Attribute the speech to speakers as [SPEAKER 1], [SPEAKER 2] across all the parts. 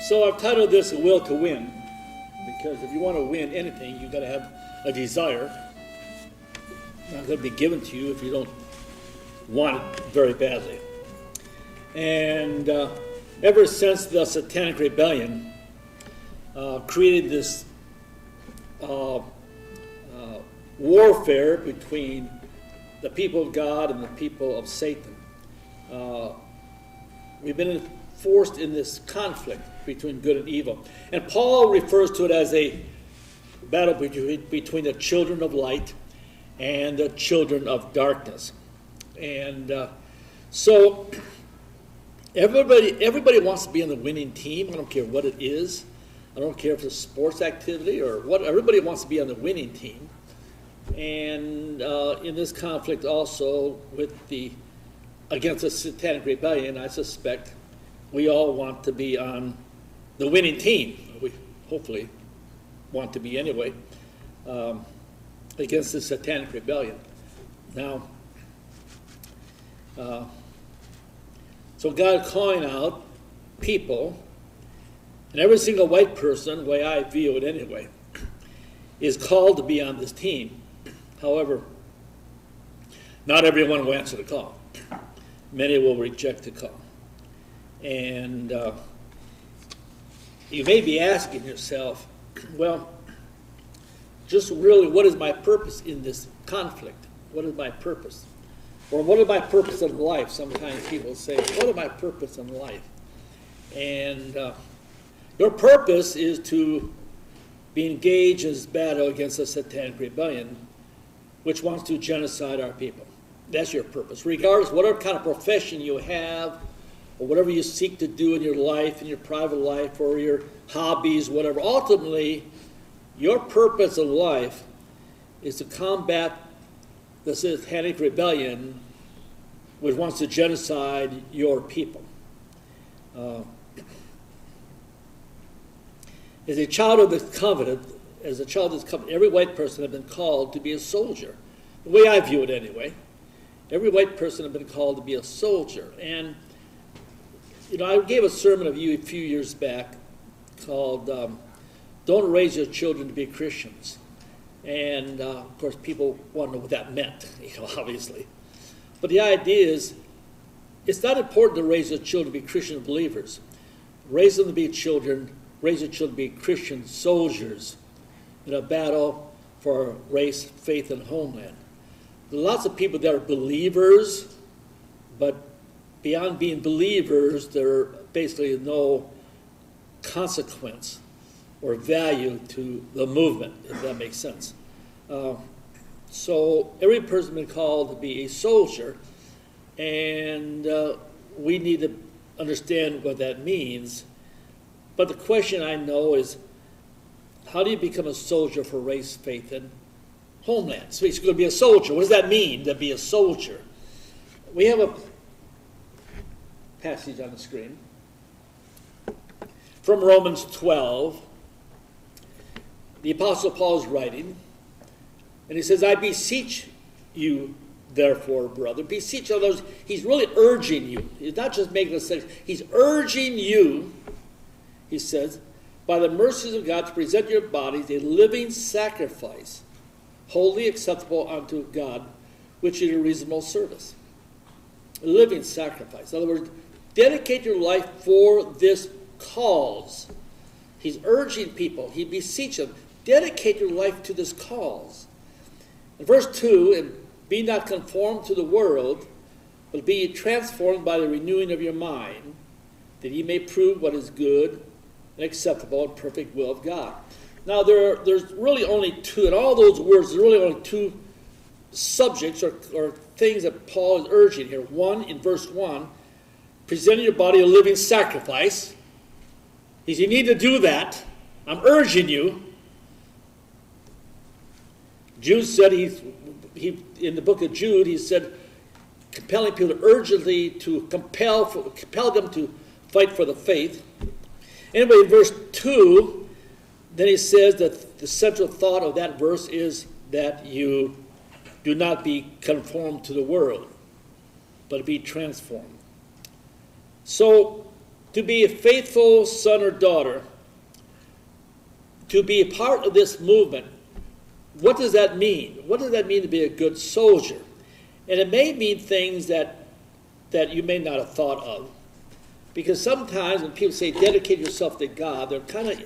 [SPEAKER 1] So I've titled this "A Will to Win," because if you want to win anything, you've got to have a desire. It's not going to be given to you if you don't want it very badly. And ever since the Satanic Rebellion created this warfare between the people of God and the people of Satan, we've been forced in this conflict between good and evil. And Paul refers to it as a battle between the children of light and the children of darkness. And so everybody wants to be on the winning team. I don't care what it is. I don't care if it's a sports activity or what. Everybody wants to be on the winning team. And in this conflict also against the Satanic Rebellion, I suspect we all want to be on the winning team. We hopefully want to be anyway, against the Satanic Rebellion. Now, so God calling out people, and every single white person, the way I view it anyway, is called to be on this team. However, not everyone will answer the call. Many will reject the call. And you may be asking yourself, well, just really, what is my purpose in this conflict? What is my purpose? Or what is my purpose in life? Sometimes people say, what is my purpose in life? And your purpose is to be engaged in this battle against the Satanic Rebellion, which wants to genocide our people. That's your purpose. Regardless of whatever kind of profession you have, or whatever you seek to do in your life, in your private life, or your hobbies, whatever, ultimately, your purpose in life is to combat the Satanic Rebellion, which wants to genocide your people. As a child of the covenant, every white person has been called to be a soldier. The way I view it anyway. Every white person has been called to be a soldier. And, I gave a sermon a few years back called Don't Raise Your Children to Be Christians. And, of course, people want to know what that meant, obviously. But the idea is, it's not important to raise your children to be Christian believers. Raise your children to be Christian soldiers in a battle for race, faith, and homeland. There are lots of people that are believers, but beyond being believers, there are basically no consequence or value to the movement, if that makes sense. So every person has been called to be a soldier, and we need to understand what that means. But the question I know is, how do you become a soldier for race, faith, and homeland? So he's going to be a soldier. What does that mean, to be a soldier? We have a passage on the screen from Romans 12. The Apostle Paul is writing, and he says, I beseech you, therefore, brother. Beseech others. He's really urging you. He's not just making a statement. He's urging you, he says, by the mercies of God, to present your bodies a living sacrifice, wholly acceptable unto God, which is your reasonable service. A living sacrifice. In other words, dedicate your life for this cause. He's urging people. He beseeches them, dedicate your life to this cause. In verse 2, and be not conformed to the world, but be ye transformed by the renewing of your mind, that ye may prove what is good and acceptable and perfect will of God. Now, there's really only two, in all those words, there's really only two subjects or things that Paul is urging here. One, in verse 1, presenting your body a living sacrifice. He says, you need to do that. I'm urging you. Jude said, in the book of Jude, he said, compelling people urgently to compel them to fight for the faith. Anyway, in verse 2, then he says that the central thought of that verse is that you do not be conformed to the world, but be transformed. So to be a faithful son or daughter, to be a part of this movement, what does that mean? What does that mean to be a good soldier? And it may mean things that you may not have thought of. Because sometimes when people say dedicate yourself to God, they're kind of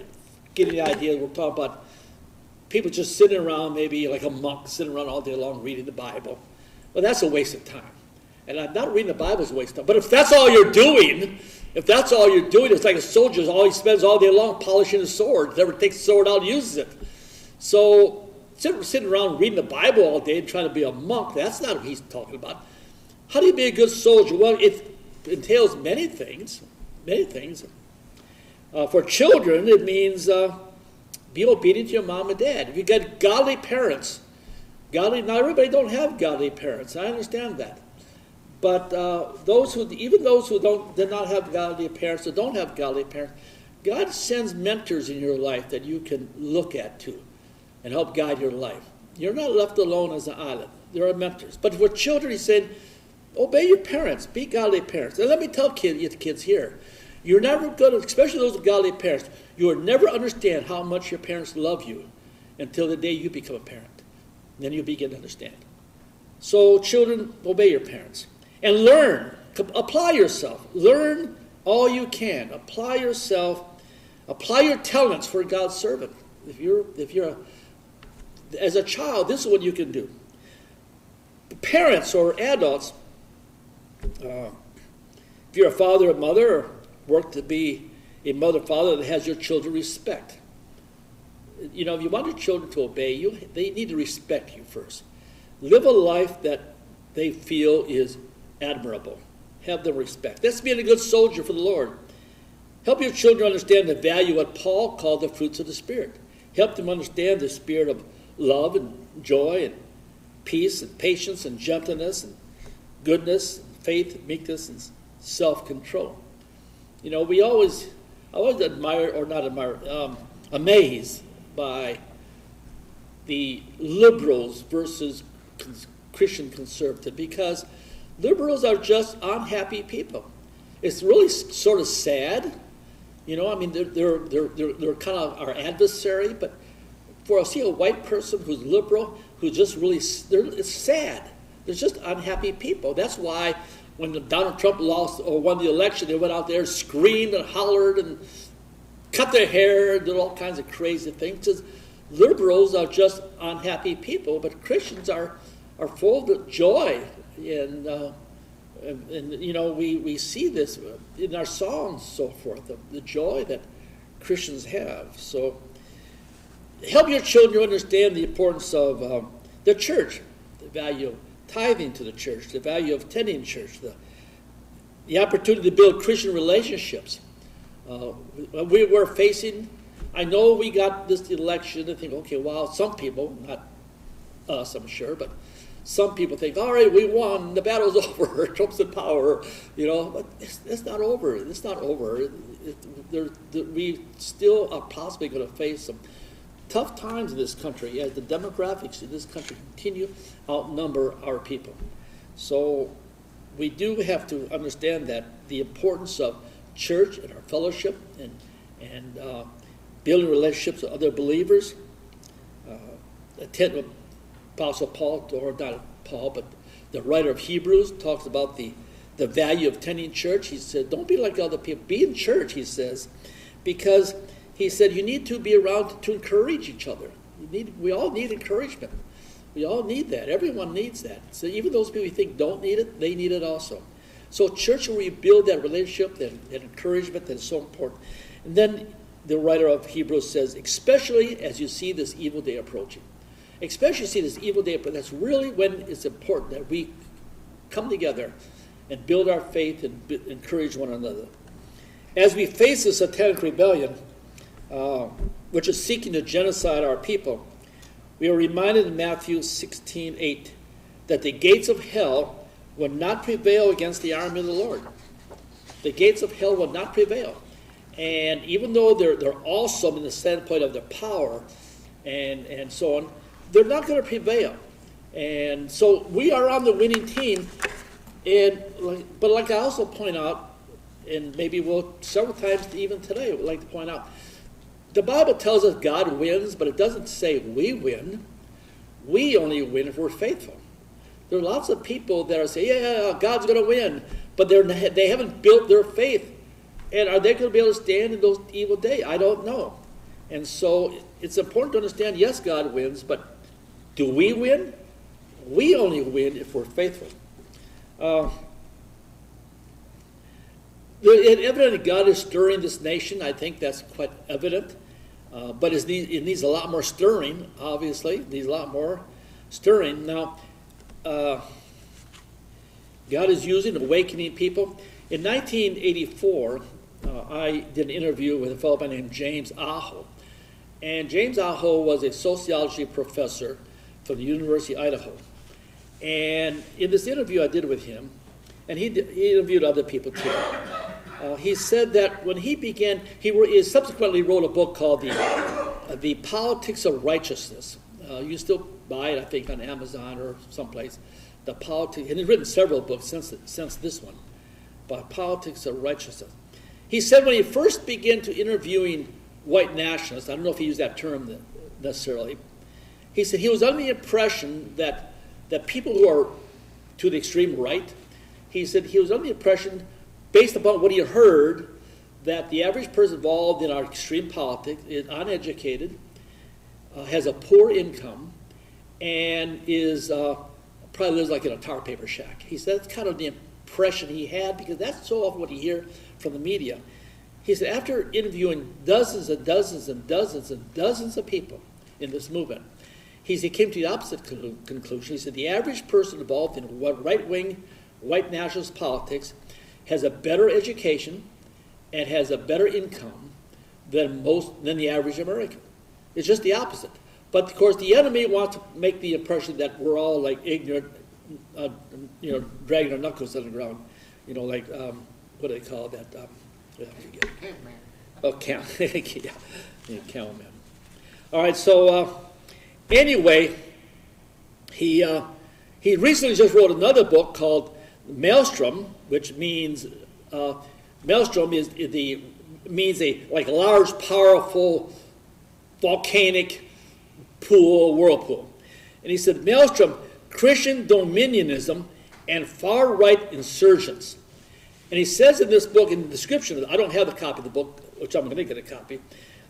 [SPEAKER 1] getting the idea we're talking about people just sitting around, maybe like a monk, sitting around all day long reading the Bible. Well, that's a waste of time. And I'm not reading the Bible is a waste of time. But if that's all you're doing, it's like a soldier always spends all day long polishing his sword. Never takes the sword out and uses it. So sitting around reading the Bible all day and trying to be a monk, that's not what he's talking about. How do you be a good soldier? Well, it entails many things. Many things. For children, it means be obedient to your mom and dad. If you got godly parents, not everybody don't have godly parents. I understand that. But those who did not have godly parents, or don't have godly parents, God sends mentors in your life that you can look at too and help guide your life. You're not left alone as an island. There are mentors. But for children, he said, obey your parents. Be godly parents. And let me tell kids here, you're never going to, especially those with godly parents, you will never understand how much your parents love you until the day you become a parent. And then you begin to understand. So children, obey your parents. And learn. Apply yourself. Learn all you can. Apply yourself. Apply your talents for God's servant. As a child, this is what you can do. Parents or adults, if you're a father or mother, work to be a mother or father that has your children respect. If you want your children to obey you, they need to respect you first. Live a life that they feel is admirable. Have them respect. That's being a good soldier for the Lord. Help your children understand the value of what Paul called the fruits of the Spirit. Help them understand the spirit of love and joy and peace and patience and gentleness and goodness and faith, meekness, and self-control. We always amazed by the liberals versus Christian conservative, because liberals are just unhappy people. It's really sort of sad. They're kind of our adversary, but for see a white person who's liberal, who's just really, it's sad. They're just unhappy people. That's why when Donald Trump lost or won the election, they went out there, screamed and hollered and cut their hair, did all kinds of crazy things. Because liberals are just unhappy people, but Christians are full of joy. And we see this in our songs, so forth, the joy that Christians have. So help your children understand the importance of the church, the value of tithing to the church, the value of attending church, the opportunity to build Christian relationships. We were facing, I know we got this election and think, okay, well, some people, not us, I'm sure, but some people think, all right, we won, the battle's over, Trump's in power, but it's not over. It's not over. We still are possibly going to face some tough times in this country as the demographics in this country continue to outnumber our people. So we do have to understand that the importance of church and our fellowship and building relationships with other believers. Apostle Paul, or not Paul, but the writer of Hebrews talks about the value of attending church. He said, don't be like other people. Be in church, he says, because he said you need to be around to encourage each other. We all need encouragement. We all need that. Everyone needs that. So even those people you think don't need it, they need it also. So church where we build that relationship, that encouragement, that is so important. And then the writer of Hebrews says, especially as you see this evil day approaching. Especially see this evil day, but that's really when it's important that we come together and build our faith and encourage one another. As we face the satanic rebellion, which is seeking to genocide our people, we are reminded in Matthew 16:8 that the gates of hell will not prevail against the army of the Lord. The gates of hell will not prevail. And even though they're awesome in the standpoint of their power and so on, they're not going to prevail. And so we are on the winning team. But like I also point out, and maybe we'll several times even today, we'd like to point out, the Bible tells us God wins, but it doesn't say we win. We only win if we're faithful. There are lots of people that are saying, yeah, God's going to win, but they haven't built their faith. And are they going to be able to stand in those evil days? I don't know. And so it's important to understand, yes, God wins, but do we win? We only win if we're faithful. Evidently, God is stirring this nation. I think that's quite evident. But it needs a lot more stirring, obviously. It needs a lot more stirring. Now, God is using awakening people. In 1984, I did an interview with a fellow by the name James Aho. And James Aho was a sociology professor from the University of Idaho. And in this interview I did with him, and he interviewed other people too, he said that when he began, he subsequently wrote a book called The Politics of Righteousness. You can still buy it, I think, on Amazon or someplace. The Politics, and he's written several books since this one, about Politics of Righteousness. He said when he first began to interviewing white nationalists, I don't know if he used that term necessarily, he said he was under the impression that people who are to the extreme right, he said he was under the impression, based upon what he had heard, that the average person involved in our extreme politics is uneducated, has a poor income, and probably lives like in a tar paper shack. He said that's kind of the impression he had, because that's so often what you hear from the media. He said after interviewing dozens and dozens and dozens and dozens of people in this movement, he came to the opposite conclusion. He said the average person involved in right-wing, white nationalist politics has a better education and has a better income than the average American. It's just the opposite. But of course, the enemy wants to make the impression that we're all like ignorant, dragging our knuckles on the ground, like what do they call that? I forget.
[SPEAKER 2] Caveman.
[SPEAKER 1] Oh, caveman. All right. So anyway, he recently just wrote another book called Maelstrom, which means maelstrom means a large, powerful, volcanic whirlpool. And he said, Maelstrom, Christian dominionism and far-right insurgents. And he says in this book, in the description, I don't have a copy of the book, which I'm going to get a copy,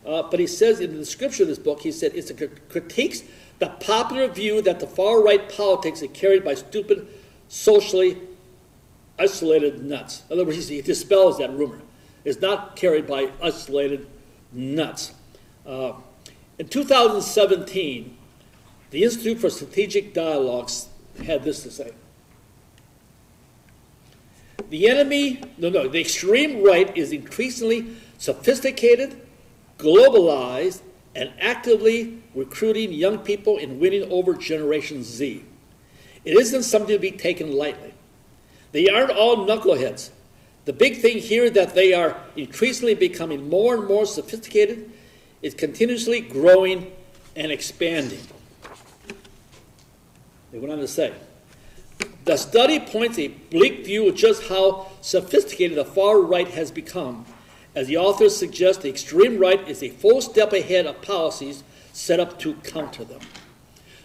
[SPEAKER 1] but he says in the description of this book, he said, it critiques the popular view that the far-right politics is carried by stupid, socially isolated nuts. In other words, he dispels that rumor. It's not carried by isolated nuts. In 2017, the Institute for Strategic Dialogues had this to say. The extreme right is increasingly sophisticated, globalized, and actively recruiting young people and winning over Generation Z. It isn't something to be taken lightly. They aren't all knuckleheads. The big thing here is that they are increasingly becoming more and more sophisticated. It's continuously growing and expanding. They went on to say, the study points a bleak view of just how sophisticated the far right has become. As the authors suggest, the extreme right is a full step ahead of policies set up to counter them.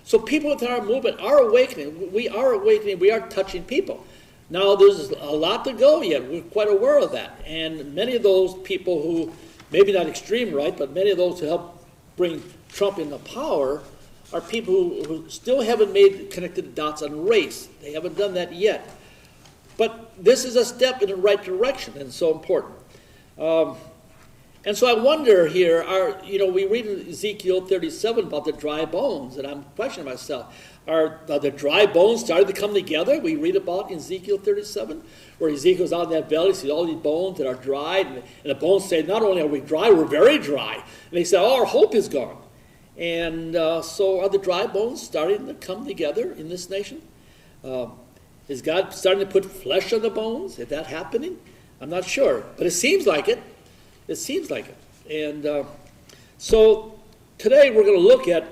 [SPEAKER 1] So people within our movement are awakening. We are awakening. We are touching people. Now, there's a lot to go yet. We're quite aware of that. And many of those people who, maybe not extreme right, but many of those who helped bring Trump into power are people who still haven't connected the dots on race. They haven't done that yet. But this is a step in the right direction, and it's so important. And so I wonder here, we read in Ezekiel 37 about the dry bones, and I'm questioning myself, are the dry bones starting to come together? We read about in Ezekiel 37, where Ezekiel's out in that valley, sees all these bones that are dried, and the bones say, not only are we dry, we're very dry. And they say, our hope is gone. And so are the dry bones starting to come together in this nation? Is God starting to put flesh on the bones? Is that happening? I'm not sure, but it seems like it. It seems like it. And so today we're going to look at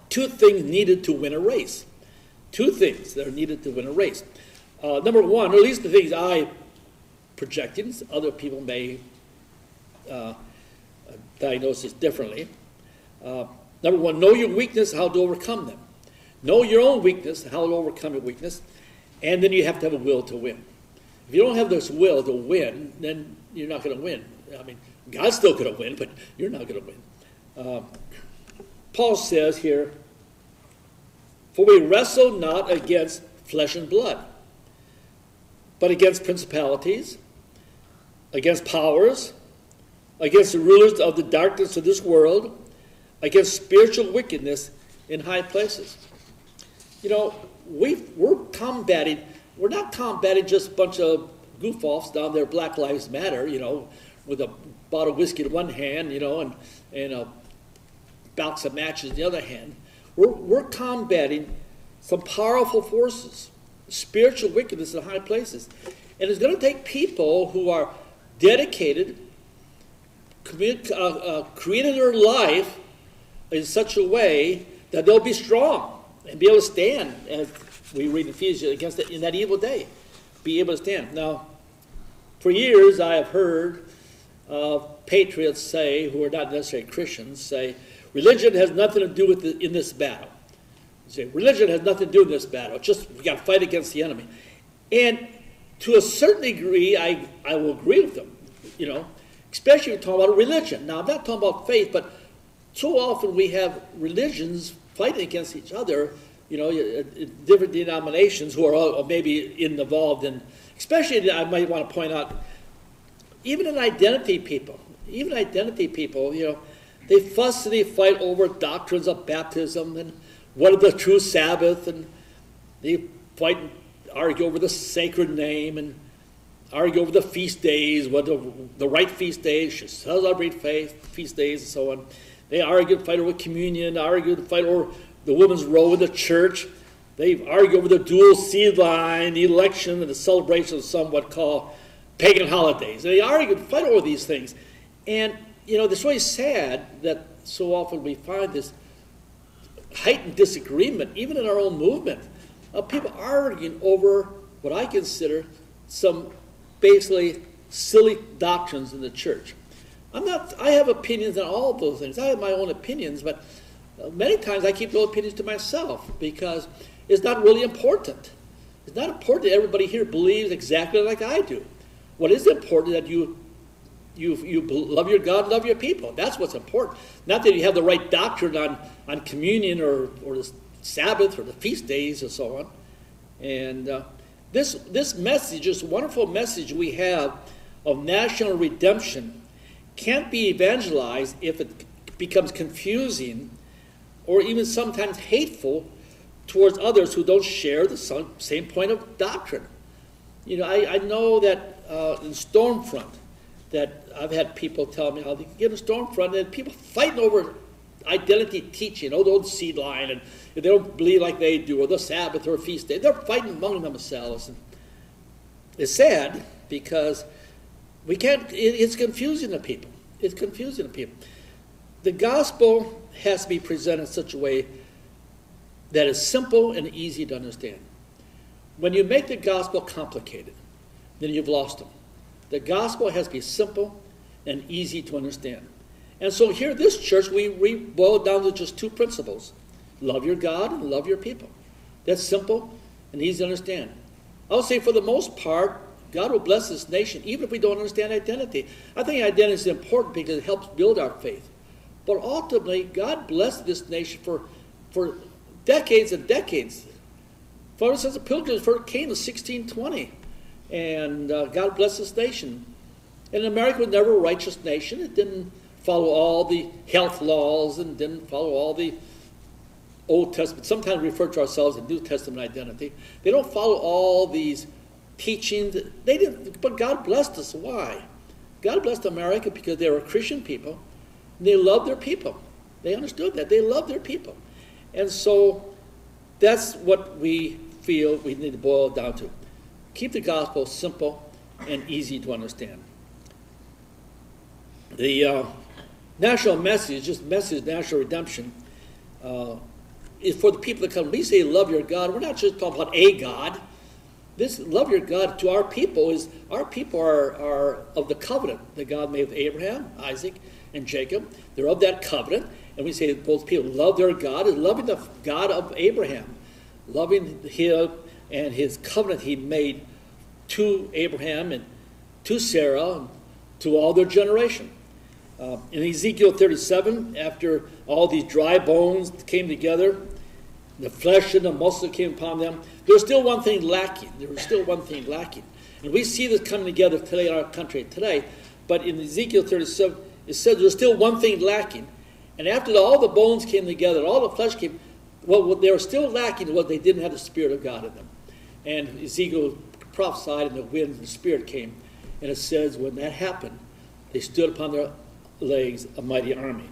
[SPEAKER 1] two things needed to win a race. Two things that are needed to win a race. Number one, or at least the things I projecting. Other people may diagnose this differently. Number one, know your weakness, how to overcome them. Know your own weakness, how to overcome your weakness. And then you have to have a will to win. If you don't have this will to win, then you're not going to win. I mean, God's still going to win, but you're not going to win. Paul says here, for we wrestle not against flesh and blood, but against principalities, against powers, against the rulers of the darkness of this world, against spiritual wickedness in high places. You know, we're not combating just a bunch of goof-offs down there, Black Lives Matter, you know, with a bottle of whiskey in one hand, you know, and a box of matches in the other hand. We're combating some powerful forces, spiritual wickedness in high places. And it's going to take people who are dedicated, created their life in such a way that they'll be strong and be able to stand, as we read in Ephesians, against it in that evil day. Be able to stand. Now, for years I have heard patriots say, who are not necessarily Christians, say, religion has nothing to do with in this battle. Say, religion has nothing to do with this battle. Just we got to fight against the enemy. And to a certain degree, I will agree with them, you know, especially when we're talking about religion. Now, I'm not talking about faith, but so often we have religions fighting against each other, you know, different denominations who are all maybe involved in, especially I might want to point out, even identity people, you know, they fuss and they fight over doctrines of baptism and what is the true Sabbath, and they fight and argue over the sacred name and argue over the feast days, what the right feast days, should celebrate feast days and so on. They argue and fight over communion, argue and fight over the woman's role in the church. They argue over the dual seed line, the election, and the celebration of some what call pagan holidays. They argue and fight over these things. And, you know, it's really sad that so often we find this heightened disagreement, even in our own movement, of people arguing over what I consider some basically silly doctrines in the church. I have opinions on all of those things. I have my own opinions, but many times I keep those opinions to myself because it's not really important. It's not important that everybody here believes exactly like I do. What is important is that you love your God and love your people. That's what's important. Not that you have the right doctrine on communion or the Sabbath or the feast days and so on. And this message, this wonderful message we have of national redemption, can't be evangelized if it becomes confusing or even sometimes hateful towards others who don't share the same point of doctrine. You know, I know that in Stormfront, that I've had people tell me how they get in Stormfront and people fighting over identity teaching, the old seed line, and if they don't believe like they do, or the Sabbath or a feast day, they're fighting among themselves. And it's sad because we can't, it's confusing to people. It's confusing to people. The gospel has to be presented in such a way that is simple and easy to understand. When you make the gospel complicated, then you've lost them. The gospel has to be simple and easy to understand. And so here at this church, we boil down to just two principles. Love your God and love your people. That's simple and easy to understand. I'll say for the most part, God will bless this nation, even if we don't understand identity. I think identity is important because it helps build our faith. But ultimately, God blessed this nation for decades and decades. For instance, the Pilgrims first came in 1620, and God blessed this nation. And America was never a righteous nation. It didn't follow all the health laws and didn't follow all the Old Testament. Sometimes we refer to ourselves as New Testament identity. They don't follow all these teachings. They didn't, but God blessed us. Why? God blessed America because they were Christian people. And they loved their people. They understood that. They loved their people. And so that's what we feel we need to boil it down to. Keep the gospel simple and easy to understand. The national message, just message, national redemption, is for the people that come. When we say love your God, we're not just talking about a God. this love your God to our people are of the covenant that God made with Abraham, Isaac, and Jacob. They're of that covenant. And we say that both people love their God, is loving the God of Abraham, loving him and his covenant he made to Abraham and to Sarah and to all their generation. In Ezekiel 37, after all these dry bones came together, the flesh and the muscle came upon them, there was still one thing lacking. And we see this coming together today in our country today. But in Ezekiel 37, it said there was still one thing lacking. And after all the bones came together, and all the flesh came, what they were still lacking was they didn't have the Spirit of God in them. And Ezekiel prophesied, and the wind and the Spirit came. And it says when that happened, they stood upon their legs, a mighty army.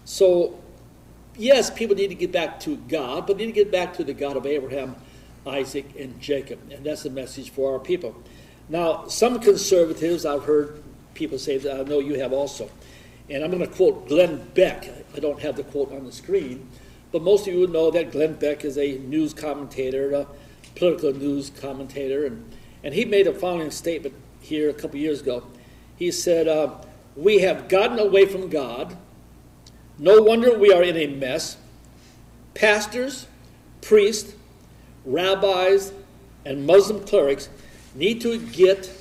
[SPEAKER 1] So, yes, people need to get back to God, but need to get back to the God of Abraham, Isaac, and Jacob. And that's the message for our people. Now, some conservatives, I've heard people say that, I know you have also. And I'm going to quote Glenn Beck. I don't have the quote on the screen. But most of you would know that Glenn Beck is a news commentator, a political news commentator. And he made a following statement here a couple years ago. He said, we have gotten away from God. No wonder we are in a mess. Pastors, priests, rabbis, and Muslim clerics need to get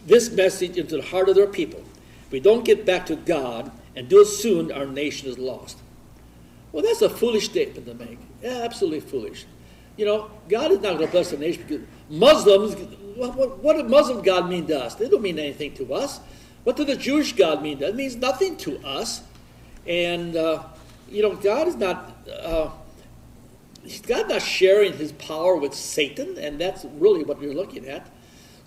[SPEAKER 1] this message into the heart of their people. If we don't get back to God and do it soon, our nation is lost. Well, that's a foolish statement to make. Yeah, absolutely foolish. You know, God is not going to bless the nation because Muslims, what does Muslim God mean to us? They don't mean anything to us. What does the Jewish God mean to us? It means nothing to us. And, you know, God is not sharing his power with Satan, and that's really what you're looking at.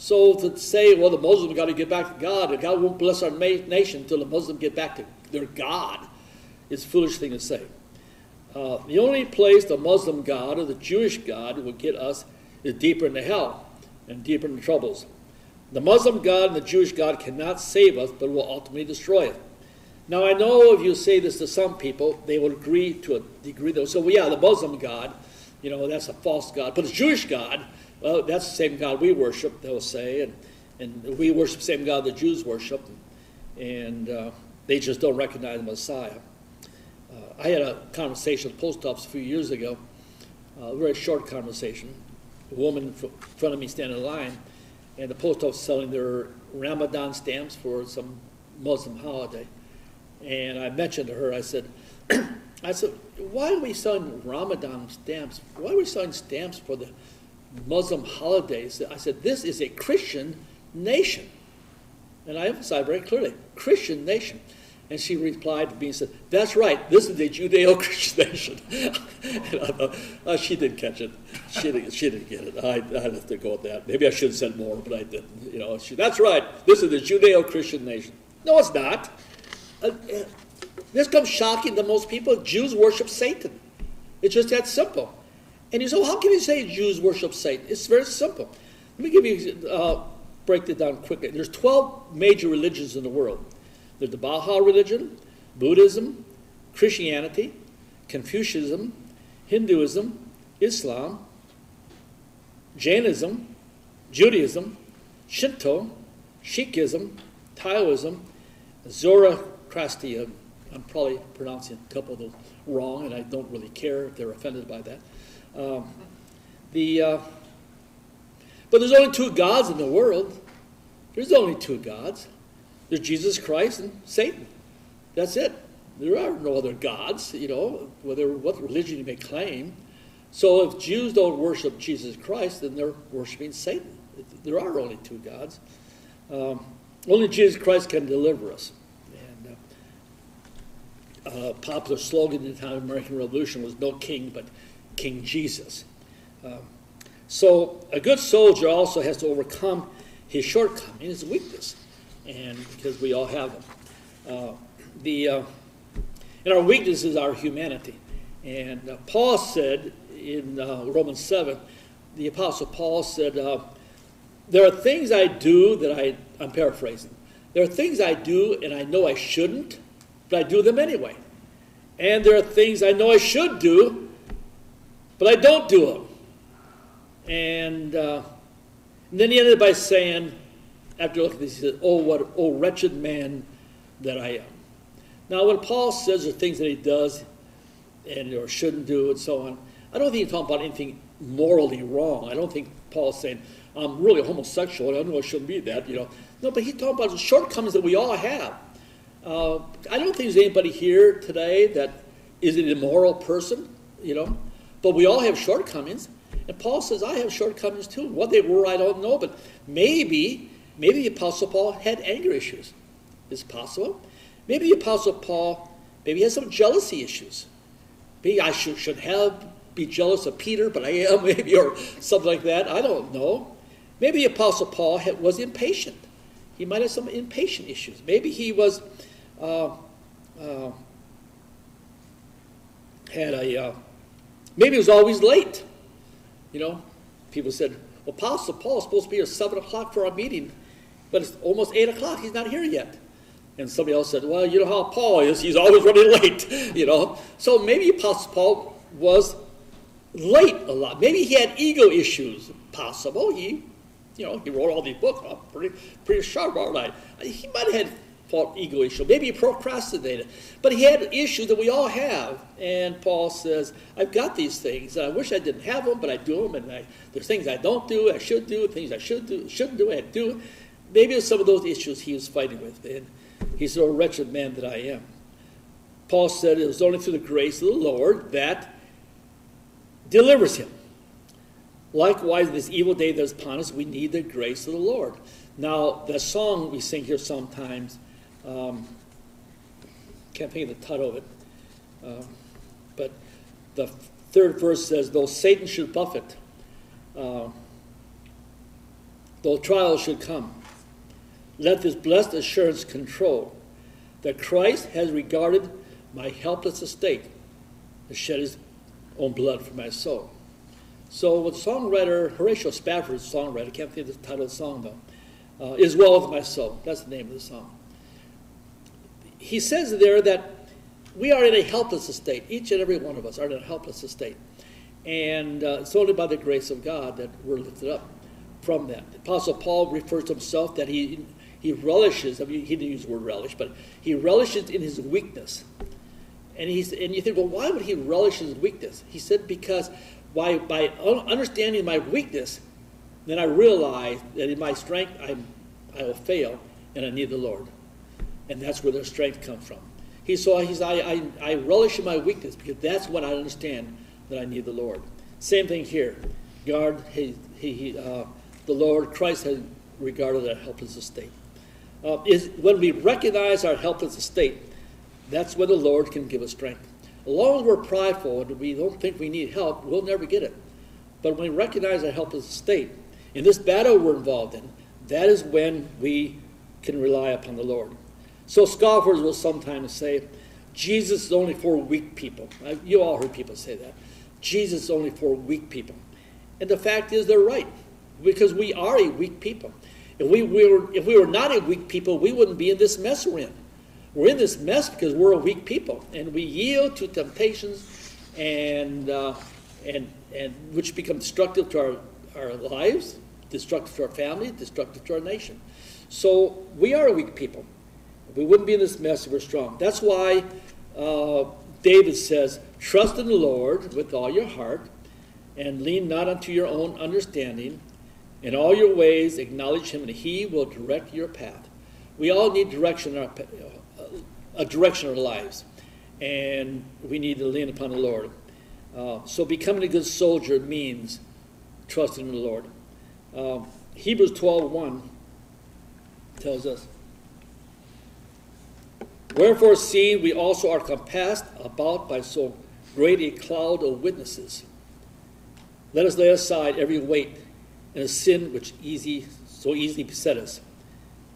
[SPEAKER 1] So to say, well, the Muslims got to get back to God, and God won't bless our nation until the Muslims get back to their God, is a foolish thing to say. The only place the Muslim God or the Jewish God will get us is deeper into hell and deeper into troubles. The Muslim God and the Jewish God cannot save us, but will ultimately destroy us. Now, I know if you say this to some people, they will agree to a degree. So, yeah, the Muslim God, you know, that's a false God. But the Jewish God, well, that's the same God we worship, they'll say. And we worship the same God the Jews worship. And they just don't recognize the Messiah. I had a conversation at the post office a few years ago, a very short conversation. A woman in front of me standing in line, and the post office selling their Ramadan stamps for some Muslim holiday. And I mentioned to her, I said, why are we selling Ramadan stamps? Why are we selling stamps for the Muslim holidays? I said, this is a Christian nation. And I emphasize very clearly, Christian nation. And she replied to me and said, that's right, this is a Judeo-Christian nation. And I thought, she didn't catch it. She didn't get it. I'd have to go with that. Maybe I should have said more, but I didn't. You know, that's right, this is a Judeo-Christian nation. No, it's not. This comes shocking to most people. Jews worship Satan. It's just that simple. And you say, well, how can you say Jews worship Satan? It's very simple. Let me give you, break it down quickly. There's 12 major religions in the world. There's the Baha'i religion, Buddhism, Christianity, Confucianism, Hinduism, Islam, Jainism, Judaism, Shinto, Sikhism, Taoism, Zoroastrianism. I'm probably pronouncing a couple of those wrong, and I don't really care if they're offended by that. But there's only two gods in the world. There's only two gods. There's Jesus Christ and Satan. That's it. There are no other gods, you know, what religion you may claim. So if Jews don't worship Jesus Christ, then they're worshiping Satan. There are only two gods. Only Jesus Christ can deliver us. And a popular slogan in the time of the American Revolution was no king but King Jesus. So a good soldier also has to overcome his shortcoming, his weakness, and because we all have them. And our weakness is our humanity. And Paul said in Romans 7, the Apostle Paul said, there are things I do that I'm paraphrasing. There are things I do and I know I shouldn't, but I do them anyway. And there are things I know I should do, but I don't do them. And then he ended by saying, after looking at this, he said, oh, wretched man that I am. Now, when Paul says the things that he does and or shouldn't do and so on, I don't think he's talking about anything morally wrong. I don't think Paul's saying, I'm really homosexual, and I know I shouldn't be that, No, but he's talking about the shortcomings that we all have. I don't think there's anybody here today that is an immoral person, but we all have shortcomings. And Paul says, I have shortcomings too. What they were, I don't know, but maybe the Apostle Paul had anger issues. It's possible. Maybe the Apostle Paul, maybe he has some jealousy issues. Maybe I should be jealous of Peter, but I am, maybe, or something like that. I don't know. Maybe the Apostle Paul was impatient. He might have some impatient issues. Maybe he was maybe he was always late. People said, well, Apostle Paul is supposed to be here at 7 o'clock for our meeting, but it's almost 8 o'clock. He's not here yet. And somebody else said, well, you know how Paul is. He's always running late, So maybe Apostle Paul was late a lot. Maybe he had ego issues. Possible. He wrote all these books. I'm pretty sharp, aren't I? He might have had ego issues. Maybe he procrastinated. But he had issues that we all have. And Paul says, I've got these things, and I wish I didn't have them, but I do them. And there's things I don't do, I should do, things I shouldn't do, I do. Maybe it's some of those issues he was fighting with. And he said, oh, wretched man that I am. Paul said it was only through the grace of the Lord that delivers him. Likewise, in this evil day that is upon us, we need the grace of the Lord. Now, the song we sing here sometimes, can't think of the title of it, but the third verse says, though Satan should buffet, though trials should come, let this blessed assurance control that Christ has regarded my helpless estate and shed his own blood for my soul. So with songwriter, Horatio Spafford's songwriter, I can't think of the title of the song though, is well with my soul. That's the name of the song. He says there that we are in a helpless estate. Each and every one of us are in a helpless estate. And it's only by the grace of God that we're lifted up from that. The Apostle Paul refers to himself that he relishes, he didn't use the word relish, but he relishes in his weakness. And you think, well, why would he relish his weakness? He said, because by understanding my weakness, then I realize that in my strength I will fail, and I need the Lord. And that's where their strength comes from. I relish in my weakness because that's when I understand that I need the Lord. Same thing here. The Lord, Christ has regarded our helpless estate. When we recognize our helpless estate, that's when the Lord can give us strength. As long as we're prideful and we don't think we need help, we'll never get it. But when we recognize our helpless estate, in this battle we're involved in, that is when we can rely upon the Lord. So scoffers will sometimes say, Jesus is only for weak people. You all heard people say that. Jesus is only for weak people. And the fact is they're right, because we are a weak people. If we were not a weak people, we wouldn't be in this mess we're in. We're in this mess because we're a weak people, and we yield to temptations, and which become destructive to our lives, destructive to our family, destructive to our nation. So we are a weak people. We wouldn't be in this mess if we're strong. That's why David says, trust in the Lord with all your heart, and lean not unto your own understanding. In all your ways acknowledge him, and he will direct your path. We all need direction in a direction in our lives, and we need to lean upon the Lord. So becoming a good soldier means trusting in the Lord. Hebrews 12:1 tells us, wherefore, seeing we also are compassed about by so great a cloud of witnesses, let us lay aside every weight and a sin which so easily beset us.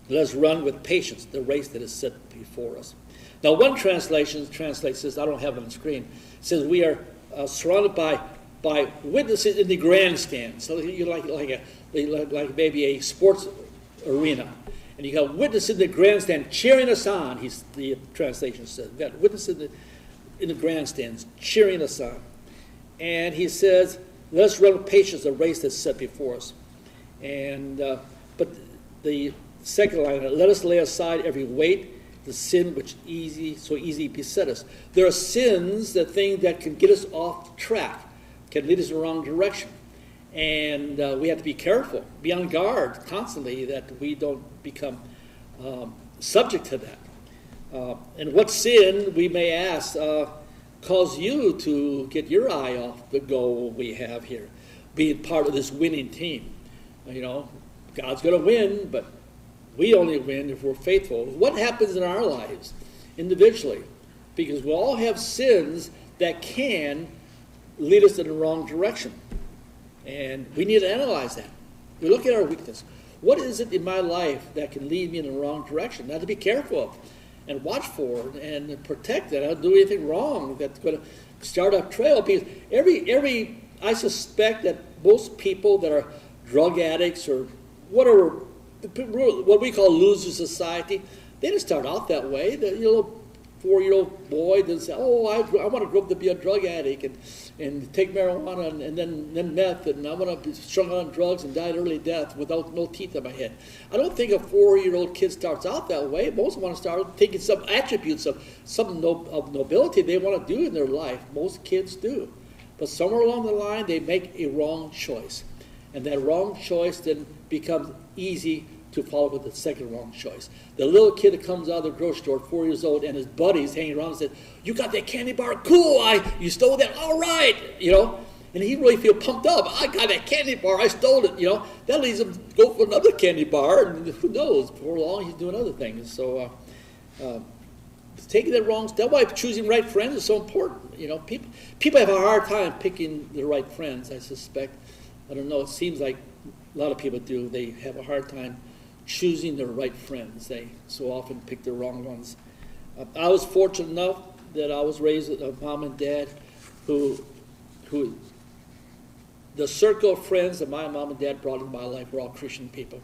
[SPEAKER 1] Let us run with patience the race that is set before us. Now, one translation translates this, I don't have it on the screen, it says we are surrounded by witnesses in the grandstand. So you're like maybe a sports arena. And you got witnesses in the grandstand cheering us on, the translation says. We've got witnesses in the grandstands cheering us on. And he says, Let us run with patience the race that's set before us. And but the second line, let us lay aside every weight, the sin which so easily beset us. There are sins, the thing that can get us off track, can lead us in the wrong direction. And we have to be careful, be on guard constantly that we don't become subject to that. And what sin, we may ask, cause you to get your eye off the goal we have here, being part of this winning team? God's going to win, but we only win if we're faithful. What happens in our lives individually? Because we all have sins that can lead us in the wrong direction. And we need to analyze that. We look at our weakness. What is it in my life that can lead me in the wrong direction? Now, to be careful of and watch for and protect that. I don't do anything wrong that's going to start a trail. Because I suspect that most people that are drug addicts or whatever, what we call loser society, they didn't start out that way. The little 4-year-old boy doesn't say, "Oh, I want to grow up to be a drug addict and take marijuana and then meth, and I want to be strung out on drugs and die an early death without no teeth in my head." I don't think a 4-year-old kid starts out that way. Most want to start taking some attributes of nobility they want to do in their life. Most kids do. But somewhere along the line, they make a wrong choice. And that wrong choice then becomes easy to follow with the second wrong choice. The little kid that comes out of the grocery store at 4 years old and his buddies hanging around and said, "You got that candy bar? Cool, you stole that, all right," and he really feel pumped up. "I got that candy bar, I stole it," That leads him to go for another candy bar, and who knows, before long he's doing other things. So taking that wrong, that's why choosing right friends is so important. People have a hard time picking the right friends, I suspect. I don't know, it seems like a lot of people do. They have a hard time choosing the right friends. They so often pick the wrong ones. I was fortunate enough that I was raised with a mom and dad who the circle of friends that my mom and dad brought into my life were all Christian people.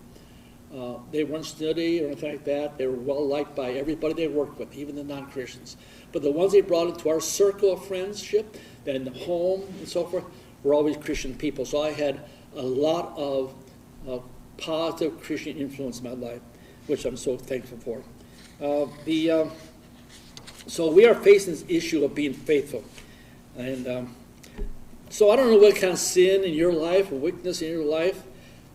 [SPEAKER 1] They weren't snooty or anything like that. They were well liked by everybody they worked with, even the non-Christians. But the ones they brought into our circle of friendship, then in the home and so forth, were always Christian people. So I had a lot of positive Christian influence in my life, which I'm so thankful for. So we are facing this issue of being faithful. And so I don't know what kind of sin in your life or weakness in your life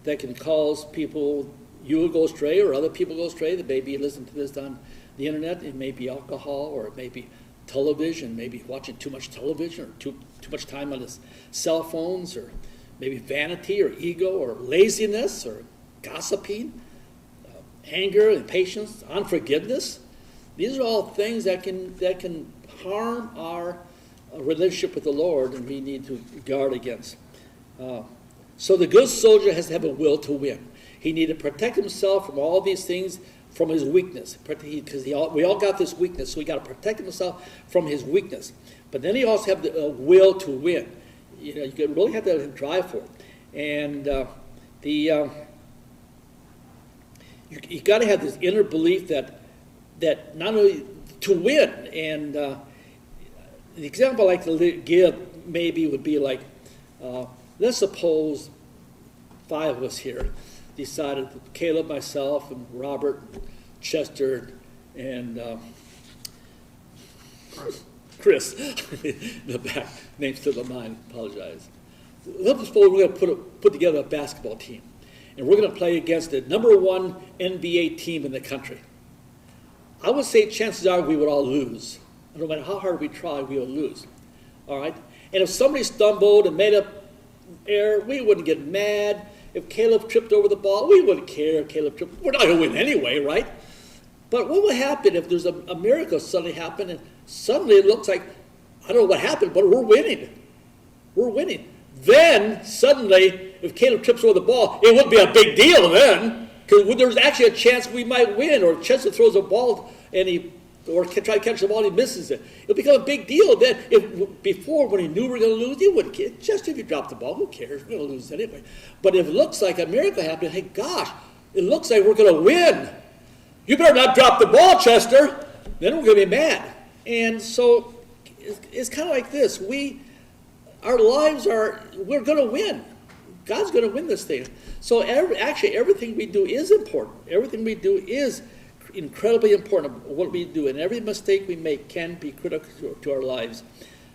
[SPEAKER 1] that can cause you will go astray or other people go astray. That maybe listen to this on the internet. It may be alcohol, or it may be television, maybe watching too much television, or too much time on his cell phones, or maybe vanity or ego or laziness or gossiping, anger, impatience, unforgiveness. These are all things that can harm our relationship with the Lord, and we need to guard against. So the good soldier has to have a will to win. He needs to protect himself from all these things, from his weakness, because we all got this weakness, so we got to protect himself from his weakness. But then he also have the will to win. You really have to drive for it. And you got to have this inner belief that not only to win, and the example I like to give maybe would be like, let's suppose 5 of us here decided, Caleb, myself, and Robert, Chester, and Chris, the back, names to the mind, apologize. Let's suppose we're going to put together a basketball team, and we're going to play against the #1 NBA team in the country. I would say chances are we would all lose. No matter how hard we try, we would lose. All right? And if somebody stumbled and made an error, we wouldn't get mad. If Caleb tripped over the ball, we wouldn't care if Caleb tripped. We're not going to win anyway, right? But what would happen if there's a miracle suddenly happened, and suddenly it looks like, I don't know what happened, but we're winning. We're winning. Then, suddenly, if Caleb trips over the ball, it would be a big deal then, because there's actually a chance we might win, or Chester throws a ball or try to catch the ball and he misses it. It'll become a big deal then. Before, when he knew we were going to lose, he wouldn't care. Just if you drop the ball, who cares? We're going to lose anyway. But if it looks like a miracle happened, hey, gosh, it looks like we're going to win. You better not drop the ball, Chester. Then we're going to be mad. And so it's kind of like this. our lives we're going to win. God's going to win this thing. So actually, everything we do is important. Everything we do is incredibly important. What we do, and every mistake we make can be critical to our lives.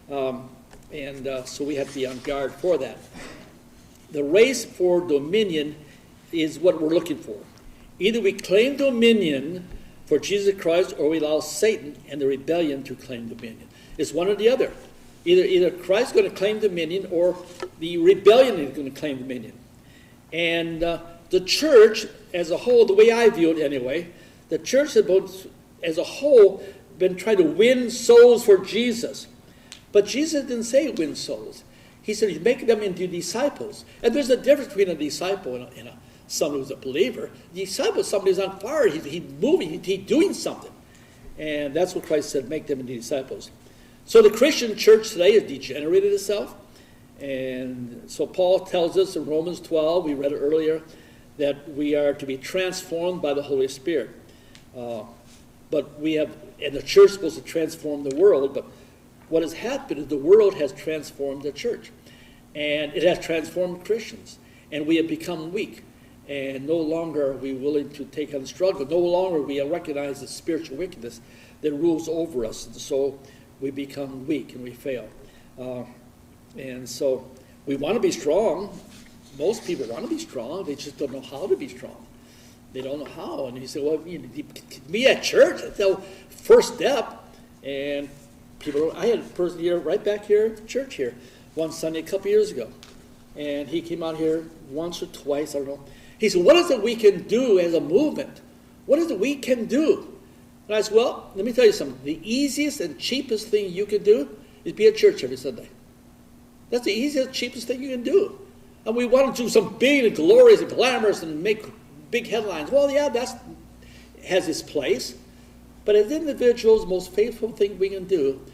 [SPEAKER 1] So we have to be on guard for that. The race for dominion is what we're looking for. Either we claim dominion for Jesus Christ, or we allow Satan and the rebellion to claim dominion. It's one or the other. Either Christ is going to claim dominion, or the rebellion is going to claim dominion. And the church as a whole, the way I view it anyway, the church has both, as a whole, been trying to win souls for Jesus. But Jesus didn't say win souls. He said he's making them into disciples. And there's a difference between a disciple and someone who's a believer. The disciple is somebody who's on fire. He's moving. He's doing something. And that's what Christ said, make them into disciples. So the Christian church today has degenerated itself. And so Paul tells us in Romans 12, we read it earlier, that we are to be transformed by the Holy Spirit. But we have, and the church is supposed to transform the world, but what has happened is the world has transformed the church. And it has transformed Christians. And we have become weak. And no longer are we willing to take on the struggle. No longer we recognize the spiritual wickedness that rules over us. And so we become weak and we fail. And so we want to be strong. Most people want to be strong. They just don't know how to be strong. They don't know how. And you say, well, me at church, that's the first step. And people, I had a person here, right back here at the church here, one Sunday a couple years ago. And he came out here once or twice, I don't know. He said, what is it we can do as a movement? What is it we can do? And I said, well, let me tell you something. The easiest and cheapest thing you can do is be at church every Sunday. That's the easiest, cheapest thing you can do. And we want to do some big and glorious and glamorous and make big headlines. Well, yeah, that has its place. But as individuals, the most faithful thing we can do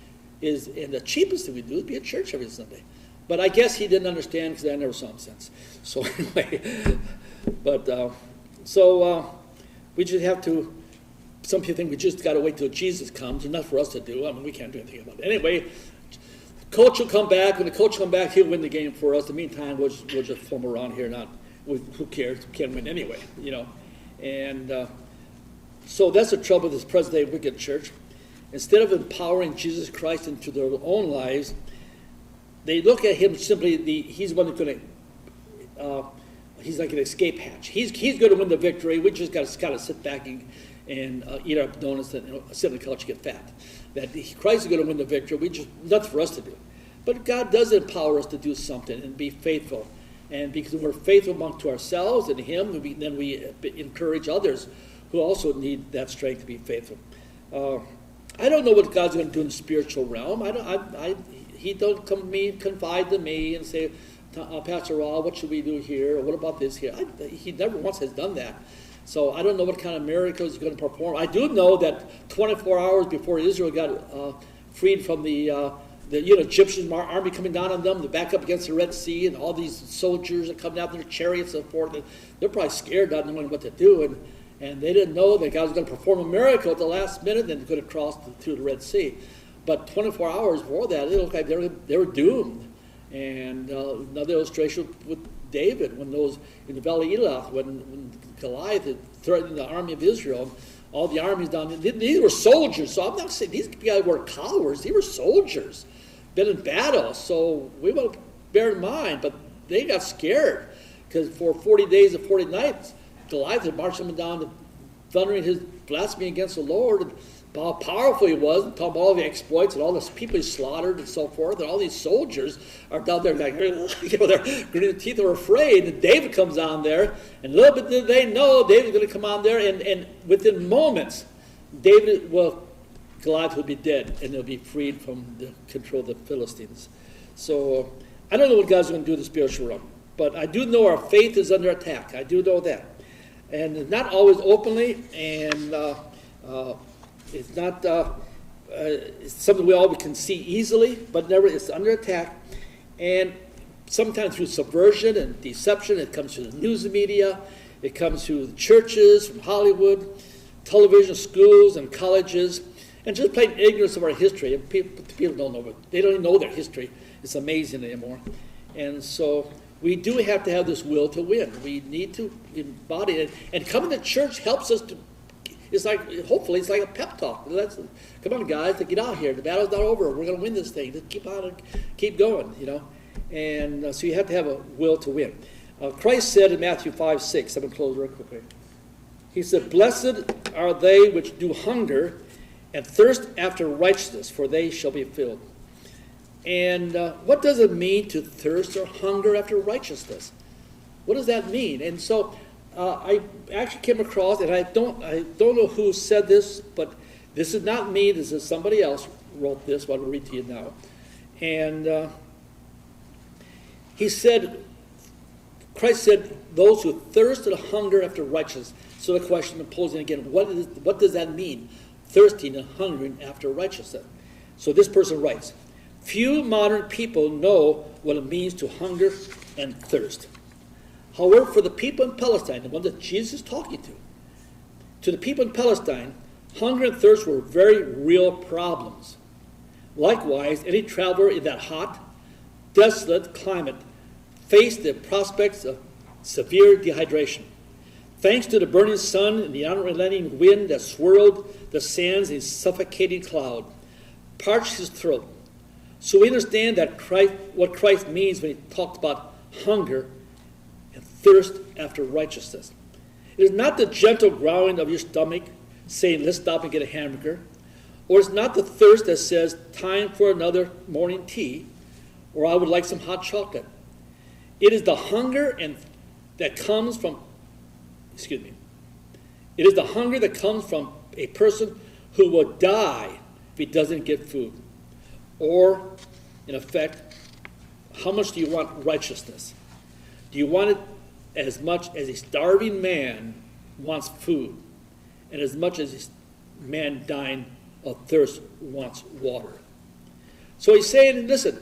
[SPEAKER 1] is, and the cheapest thing we do is be at church every Sunday. But I guess he didn't understand because I never saw him since. So anyway, we just have to, some people think we just got to wait till Jesus comes. Enough for us to do. I mean, we can't do anything about it. Anyway, coach will come back. When the coach comes back, he'll win the game for us. In the meantime, we'll just foam around here. Who cares? We can't win anyway, you know. And so that's the trouble with this present-day wicked church. Instead of empowering Jesus Christ into their own lives, they look at him simply, he's one that's going to, he's like an escape hatch. He's going to win the victory. We just got to sit back and eat our donuts and sit on the couch and get fat. That Christ is going to win the victory. Nothing for us to do. But God does empower us to do something and be faithful. And because we're faithful to ourselves and him, then we encourage others who also need that strength to be faithful. I don't know what God's going to do in the spiritual realm. He don't come to me, confide to me and say, Pastor Raw, what should we do here? Or what about this here? He never once has done that. So I don't know what kind of miracles he's going to perform. I do know that 24 hours before Israel got freed from the Egyptian army coming down on them, to back up against the Red Sea, and all these soldiers that come down their chariots and so forth, they're probably scared, not knowing what to do. And they didn't know that God was going to perform a miracle at the last minute, and they could have crossed through the Red Sea. But 24 hours before that, it looked like they were doomed. And another illustration with David, when those in the Valley of Elah, when Goliath had threatened the army of Israel, all the armies down there, these were soldiers. So I'm not saying these guys were cowards. They were soldiers, been in battle. So we want to bear in mind, but they got scared because for 40 days and 40 nights, Goliath had marched them down, thundering his blasphemy against the Lord, and how powerful he was, and talking about all the exploits and all the people he slaughtered and so forth, and all these soldiers are down there like, their gritted teeth are afraid. And David comes on there, and little bit did they know David's going to come on there, and within moments, Goliath will be dead, and they'll be freed from the control of the Philistines. So I don't know what God's going to do in the spiritual realm, but I do know our faith is under attack. I do know that. And not always openly, and it's not it's something we all can see easily, but never, it's under attack. And sometimes through subversion and deception, it comes through the news media, it comes through the churches, from Hollywood, television, schools, and colleges. And just plain ignorance of our history. And people don't know it. They don't even know their history. It's amazing anymore. And so we do have to have this will to win. We need to embody it. And coming to church helps us to, it's like, hopefully it's like a pep talk. Come on, guys, to get out here. The battle's not over. We're going to win this thing. Just keep on and keep going, you know. And so you have to have a will to win. Christ said in Matthew 5:6, I'm going to close real quickly. He said, "Blessed are they which do hunger and thirst after righteousness, for they shall be filled." And what does it mean to thirst or hunger after righteousness? What does that mean? And so I actually came across, and I don't know who said this, but this is not me. This is somebody else wrote this. What I'll read to you now. And he said, Christ said, "Those who thirst and hunger after righteousness." So the question I'm posing again, what does that mean? Thirsting and hungering after righteousness. So this person writes, "Few modern people know what it means to hunger and thirst. However, for the people in Palestine, the one that Jesus is talking to the people in Palestine, hunger and thirst were very real problems. Likewise, any traveler in that hot, desolate climate faced the prospects of severe dehydration. Thanks to the burning sun and the unrelenting wind that swirled the sands in suffocating cloud, parched his throat. So we understand that what Christ means when he talks about hunger and thirst after righteousness. It is not the gentle growling of your stomach saying, "Let's stop and get a hamburger," or it's not the thirst that says, "Time for another morning tea," or "I would like some hot chocolate." It is the hunger that comes from a person who will die if he doesn't get food. Or, in effect, how much do you want righteousness? Do you want it as much as a starving man wants food, and as much as a man dying of thirst wants water? So he's saying, listen,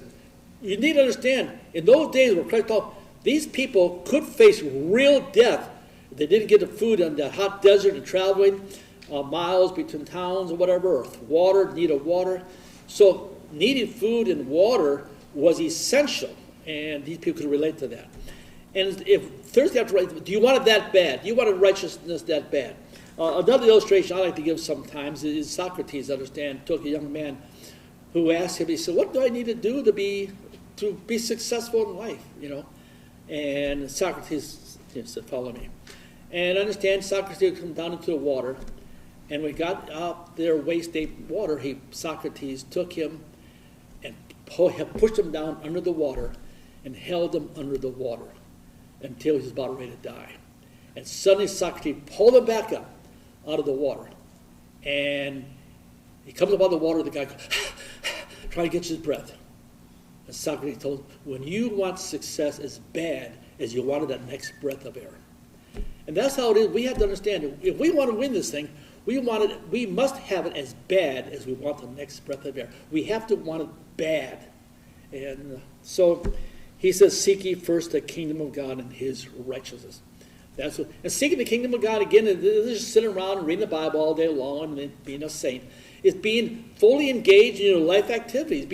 [SPEAKER 1] you need to understand, in those days where Christ talked, these people could face real death if they didn't get the food in that hot desert and traveling miles between towns or whatever, or need of water. So needing food and water was essential, and these people could relate to that. And if thirsty after righteousness, do you want it that bad? Do you want righteousness that bad? Another illustration I like to give sometimes is Socrates, took a young man who asked him, he said, "What do I need to do to be successful in life?" You know, and Socrates said, "Follow me." And understand, Socrates come down into the water, and when he got out there waist-deep water, Socrates took him and pushed him down under the water and held him under the water until he was about ready to die. And suddenly Socrates pulled him back up out of the water. And he comes up out of the water, the guy goes, trying to catch his breath. And Socrates told him, when you want success as bad as you wanted that next breath of air. And that's how it is. We have to understand, if we want to win this thing, we must have it as bad as we want the next breath of air. We have to want it bad. And so he says, "Seek ye first the kingdom of God and his righteousness." And seeking the kingdom of God, again, is just sitting around and reading the Bible all day long and being a saint. It's being fully engaged in your life activities.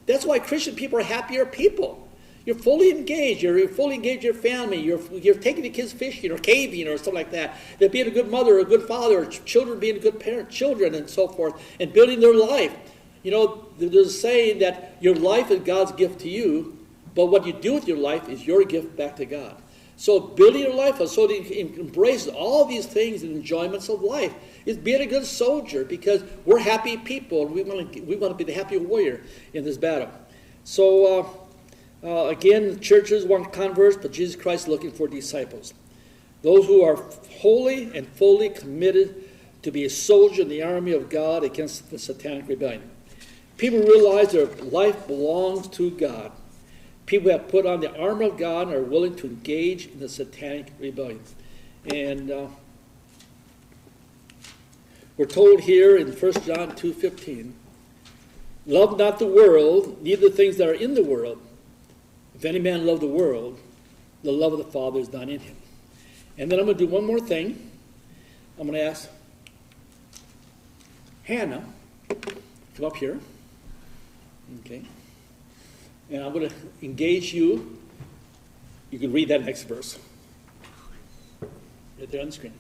[SPEAKER 1] That's why Christian people are happier people. You're fully engaged. You're fully engaged in your family. You're taking the kids fishing or caving or something like that. They're being a good mother or a good father, or children being a good parent, children and so forth, and building their life. You know, there's a saying that your life is God's gift to you, but what you do with your life is your gift back to God. So building your life, so to embrace all these things and enjoyments of life, is being a good soldier, because we're happy people and we want to be the happy warrior in this battle. So again, churches want converts, but Jesus Christ is looking for disciples. Those who are wholly and fully committed to be a soldier in the army of God against the satanic rebellion. People realize their life belongs to God. People have put on the armor of God and are willing to engage in the satanic rebellion. And we're told here in 1 John 2:15, "Love not the world, neither the things that are in the world. If any man love the world, the love of the Father is not in him." And then I'm going to do one more thing. I'm going to ask Hannah come up here. Okay. And I'm going to engage you. You can read that next verse. Right there on the screen.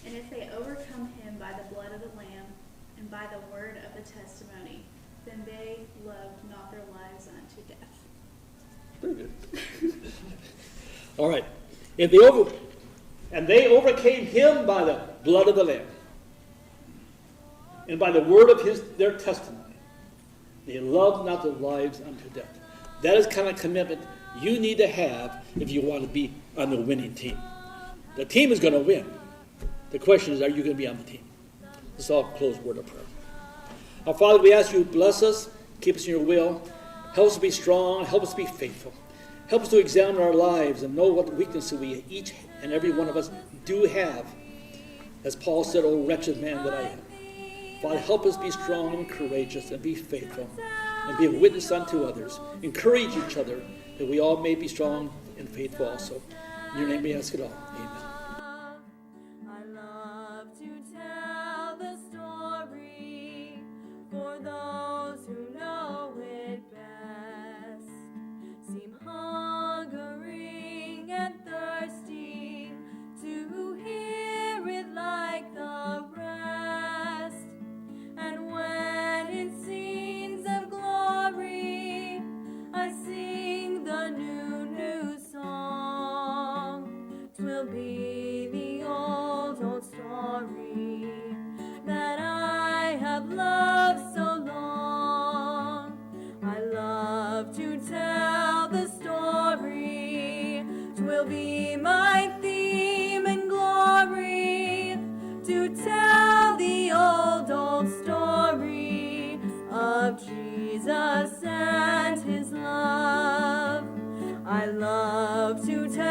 [SPEAKER 2] And if they overcome him by the blood of the Lamb and by the word of the testimony, then they loved not their lives unto death.
[SPEAKER 1] Very good. All right. If they overcame him by the blood of the Lamb and by the word of their testimony, they loved not their lives unto death. That is the kind of commitment you need to have if you want to be on the winning team. The team is going to win. The question is, are you going to be on the team? Let's all close word of prayer. Our Father, we ask you, bless us, keep us in your will, help us to be strong, help us to be faithful. Help us to examine our lives and know what weaknesses we each and every one of us do have. As Paul said, "O wretched man that I am." Father, help us be strong and courageous and be faithful and be a witness unto others. Encourage each other that we all may be strong and faithful also. In your name we ask it all. Amen.
[SPEAKER 3] I love to tell the story for those who know it best. Seem hungering and thirsty to hear it like the rest. And when in scenes of glory I sing the new song, 'twill be the old story that I have loved so long. I love to tell the story, 'twill be my theme and glory, to tell the old story of Jesus and his love. I love to tell